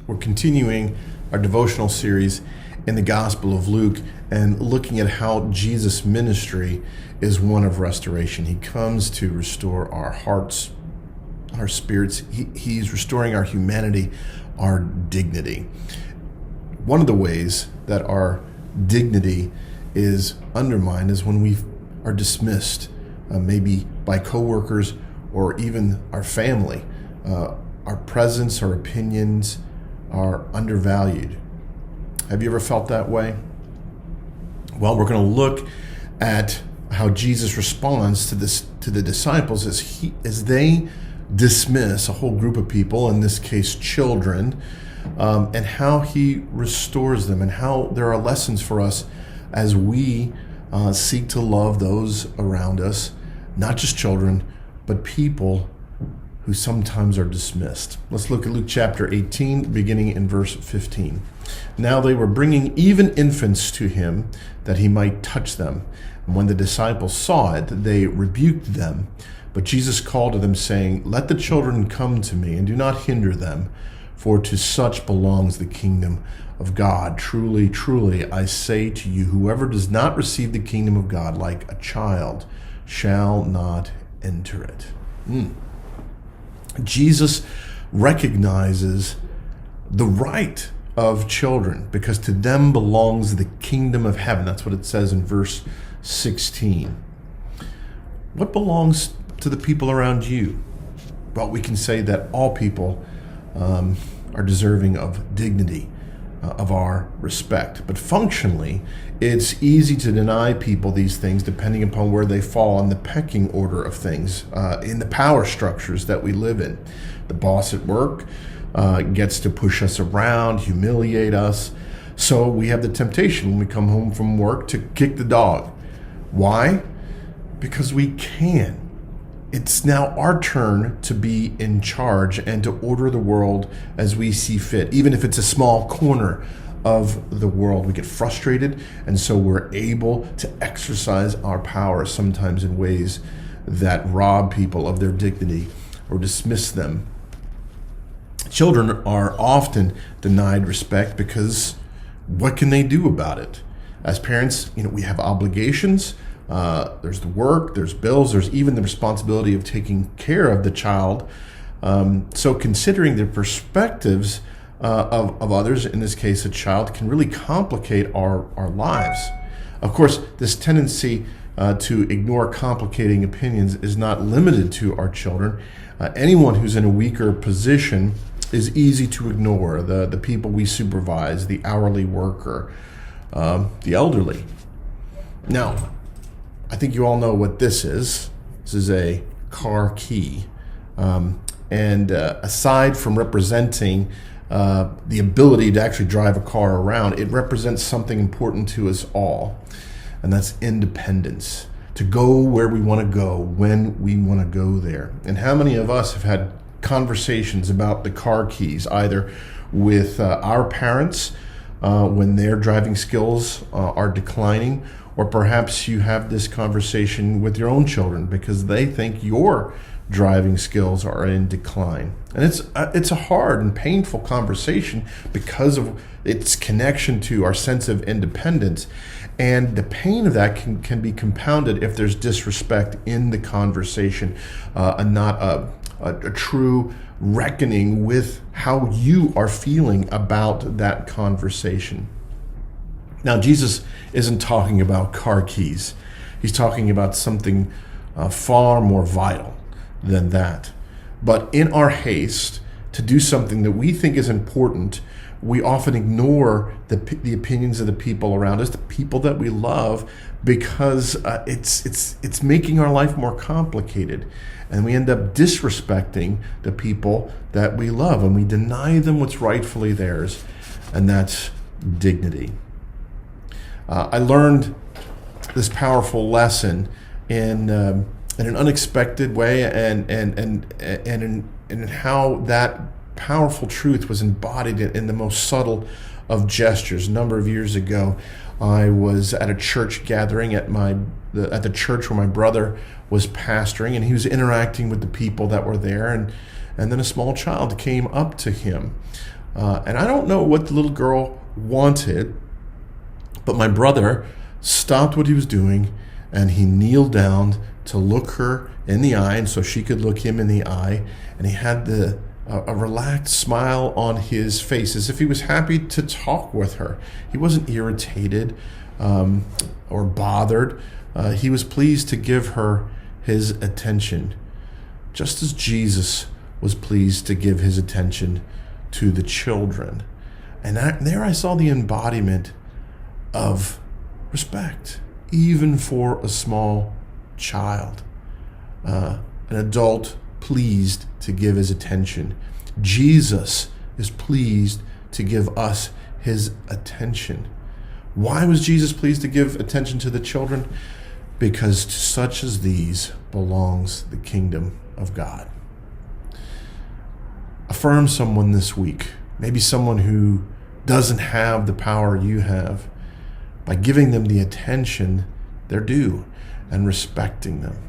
We're continuing our devotional series in the Gospel of Luke and looking at how Jesus' ministry is one of restoration. He comes to restore our hearts, our spirits. He's restoring our humanity, our dignity. One of the ways that our dignity is undermined is when we are dismissed, maybe by coworkers or even our family. Our presence, our opinions are undervalued. Have you ever felt that way? Well, we're going to look at how Jesus responds to the disciples as they dismiss a whole group of people, in this case children, and how he restores them, and how there are lessons for us as we seek to love those around us, not just children, but people who sometimes are dismissed. Let's look at Luke chapter 18, beginning in verse 15. Now they were bringing even infants to him that he might touch them. And when the disciples saw it, they rebuked them. But Jesus called to them, saying, Let the children come to me, and do not hinder them, for to such belongs the kingdom of God. Truly, truly, I say to you, whoever does not receive the kingdom of God like a child shall not enter it. Jesus recognizes the right of children because to them belongs the kingdom of heaven. That's what it says in verse 16. What belongs to the people around you? Well, we can say that all people are deserving of dignity, of our respect. But functionally, it's easy to deny people these things depending upon where they fall in the pecking order of things, in the power structures that we live in. The boss at work gets to push us around, humiliate us. So we have the temptation when we come home from work to kick the dog. Why? Because we can. It's now our turn to be in charge and to order the world as we see fit, even if it's a small corner of the world. We get frustrated, and so we're able to exercise our power sometimes in ways that rob people of their dignity or dismiss them. Children are often denied respect because what can they do about it? As parents, we have obligations. There's the work, there's bills, there's even the responsibility of taking care of the child. So considering the perspectives of others, in this case a child, can really complicate our lives. Of course, this tendency to ignore complicating opinions is not limited to our children. Anyone who's in a weaker position is easy to ignore. The people we supervise, the hourly worker, the elderly. Now, I think you all know what this is. This is a car key. And aside from representing the ability to actually drive a car around, it represents something important to us all, and that's independence. To go where we want to go, when we want to go there. And how many of us have had conversations about the car keys, either with our parents when their driving skills are declining, or perhaps you have this conversation with your own children because they think your driving skills are in decline. And it's a hard and painful conversation because of its connection to our sense of independence. And the pain of that can be compounded if there's disrespect in the conversation, and not a true reckoning with how you are feeling about that conversation. Now, Jesus isn't talking about car keys. He's talking about something far more vital than that. But in our haste to do something that we think is important, we often ignore the opinions of the people around us, the people that we love, because it's making our life more complicated. And we end up disrespecting the people that we love, and we deny them what's rightfully theirs, and that's dignity. I learned this powerful lesson in an unexpected way, and in how that powerful truth was embodied in the most subtle of gestures. A number of years ago, I was at a church gathering at the church where my brother was pastoring, and he was interacting with the people that were there, and then a small child came up to him. And I don't know what the little girl wanted, but my brother stopped what he was doing and he kneeled down to look her in the eye, and so she could look him in the eye. And he had a relaxed smile on his face, as if he was happy to talk with her. He wasn't irritated or bothered. He was pleased to give her his attention, just as Jesus was pleased to give his attention to the children. And there I saw the embodiment of respect, even for a small child. An adult pleased to give his attention. Jesus is pleased to give us his attention. Why was Jesus pleased to give attention to the children? Because to such as these belongs the kingdom of God. Affirm someone this week, maybe someone who doesn't have the power you have, by giving them the attention they're due and respecting them.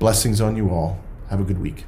Blessings on you all. Have a good week.